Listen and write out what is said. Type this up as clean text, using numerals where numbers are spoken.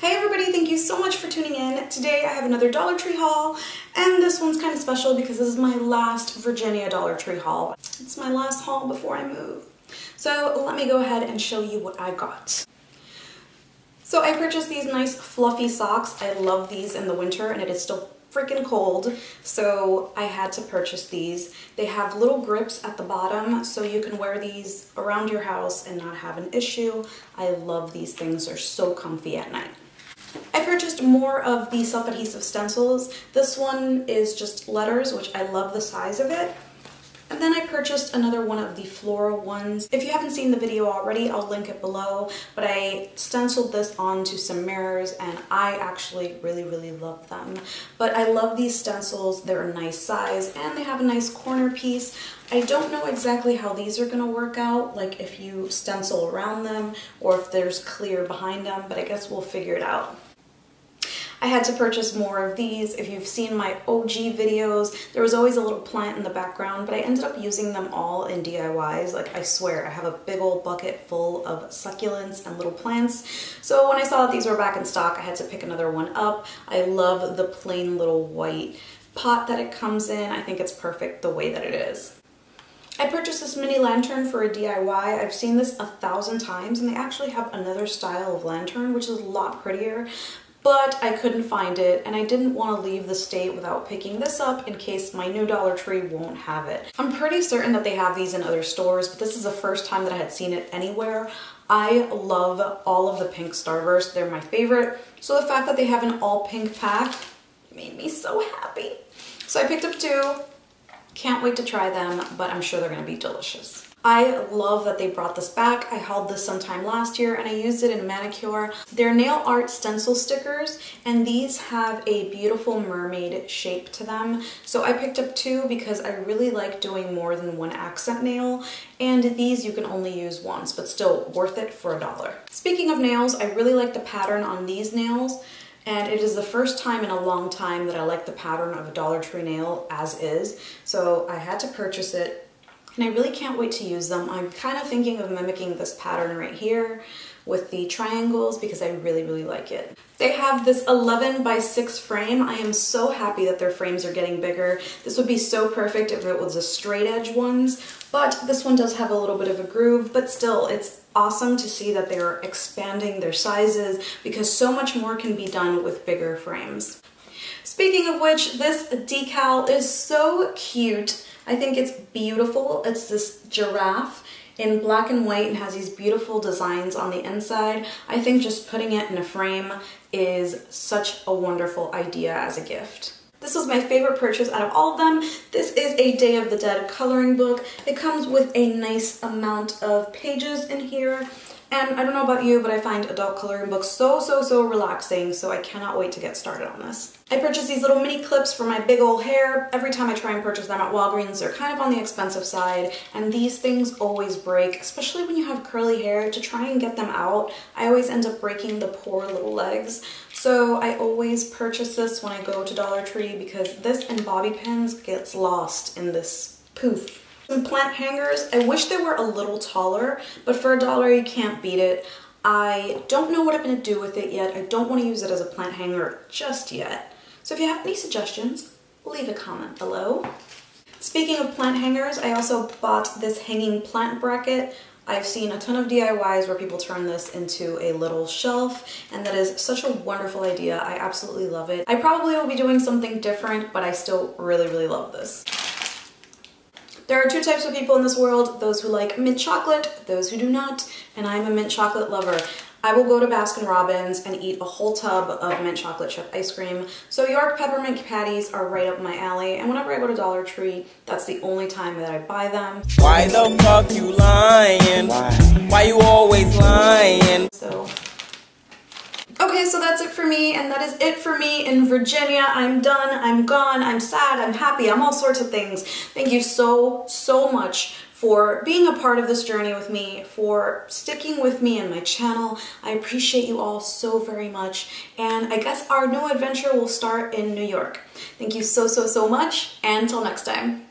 Hey everybody, thank you so much for tuning in. Today I have another Dollar Tree haul, and this one's kind of special because this is my last Virginia Dollar Tree haul. It's my last haul before I move. So let me go ahead and show you what I got. So I purchased these nice fluffy socks. I love these in the winter and it is still freaking cold, so I had to purchase these. They have little grips at the bottom so you can wear these around your house and not have an issue. I love these things, they're so comfy at night. I purchased more of the self-adhesive stencils. This one is just letters, which I love the size of it. And then I purchased another one of the floral ones. If you haven't seen the video already, I'll link it below, but I stenciled this onto some mirrors and I actually really love them. But I love these stencils, they're a nice size and they have a nice corner piece. I don't know exactly how these are gonna work out, like if you stencil around them or if there's clear behind them, but I guess we'll figure it out. I had to purchase more of these. If you've seen my OG videos, there was always a little plant in the background, but I ended up using them all in DIYs. Like, I swear, I have a big old bucket full of succulents and little plants. So when I saw that these were back in stock, I had to pick another one up. I love the plain little white pot that it comes in. I think it's perfect the way that it is. I purchased this mini lantern for a DIY. I've seen this 1,000 times, and they actually have another style of lantern, which is a lot prettier. But I couldn't find it, and I didn't want to leave the state without picking this up in case my new Dollar Tree won't have it. I'm pretty certain that they have these in other stores, but this is the first time that I had seen it anywhere. I love all of the pink Starburst. They're my favorite. So the fact that they have an all pink pack made me so happy. So I picked up two. Can't wait to try them, but I'm sure they're going to be delicious. I love that they brought this back. I hauled this sometime last year and I used it in a manicure. They're nail art stencil stickers, and these have a beautiful mermaid shape to them. So I picked up two because I really like doing more than one accent nail, and these you can only use once, but still worth it for $1. Speaking of nails, I really like the pattern on these nails. And it is the first time in a long time that I like the pattern of a Dollar Tree nail as is. So I had to purchase it. And I really can't wait to use them. I'm kind of thinking of mimicking this pattern right here with the triangles because I really like it. They have this 11 by 6 frame. I am so happy that their frames are getting bigger. This would be so perfect if it was a straight edge ones, but this one does have a little bit of a groove, but still it's awesome to see that they're expanding their sizes because so much more can be done with bigger frames. Speaking of which, this decal is so cute. I think it's beautiful. It's this giraffe in black and white and has these beautiful designs on the inside. I think just putting it in a frame is such a wonderful idea as a gift. This was my favorite purchase out of all of them. This is a Day of the Dead coloring book. It comes with a nice amount of pages in here. And I don't know about you, but I find adult coloring books so relaxing, so I cannot wait to get started on this. I purchased these little mini clips for my big old hair. Every time I try and purchase them at Walgreens, they're kind of on the expensive side, and these things always break, especially when you have curly hair. To try and get them out, I always end up breaking the poor little legs. So I always purchase this when I go to Dollar Tree because this and bobby pins gets lost in this poof. Some plant hangers. I wish they were a little taller, but for $1 you can't beat it. I don't know what I'm going to do with it yet. I don't want to use it as a plant hanger just yet. So if you have any suggestions, leave a comment below. Speaking of plant hangers, I also bought this hanging plant bracket. I've seen a ton of DIYs where people turn this into a little shelf, and that is such a wonderful idea. I absolutely love it. I probably will be doing something different, but I still really love this. There are two types of people in this world, those who like mint chocolate, those who do not, and I'm a mint chocolate lover. I will go to Baskin-Robbins and eat a whole tub of mint chocolate chip ice cream. So York peppermint patties are right up my alley, and whenever I go to Dollar Tree, that's the only time that I buy them. Why the fuck you lying? Why you always lying? Okay, so that's it for me, and that is it for me in Virginia. I'm done, I'm gone, I'm sad, I'm happy, I'm all sorts of things. Thank you so much for being a part of this journey with me, for sticking with me and my channel. I appreciate you all so very much, and I guess our new adventure will start in New York. Thank you so much, and until next time.